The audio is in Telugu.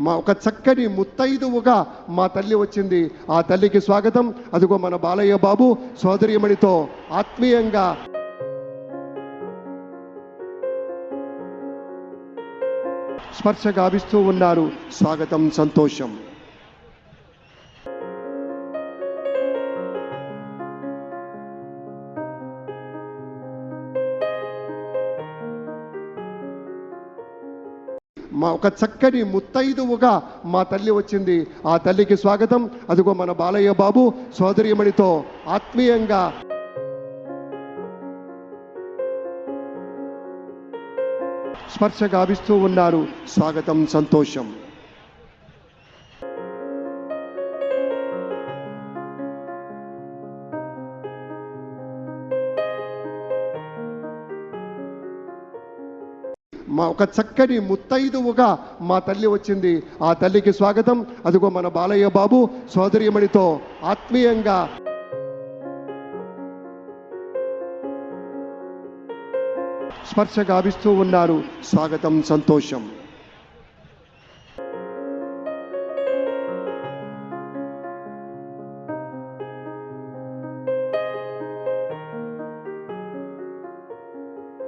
మా ఒక చక్కని ముత్తైదువుగా మా తల్లి వచ్చింది. ఆ తల్లికి స్వాగతం. అదిగో మన బాలయ్య బాబు సోదరీమణితో ఆత్మీయంగా స్పర్శ గావిస్తూ ఉన్నారు. స్వాగతం, సంతోషం. మా ఒక చక్కని ముత్తైదువుగా మా తల్లి వచ్చింది. ఆ తల్లికి స్వాగతం. అదిగో మన బాలయ్య బాబు సోదరీమణితో ఆత్మీయంగా స్పర్శ గావిస్తూ ఉన్నారు. స్వాగతం, సంతోషం. మా ఒక చక్కని ముత్తైదువుగా మా తల్లి వచ్చింది. ఆ తల్లికి స్వాగతం. అదిగో మన బాలయ్య బాబు సోదరీమణితో ఆత్మీయంగా స్పర్శ గావిస్తూ ఉన్నారు. స్వాగతం, సంతోషం.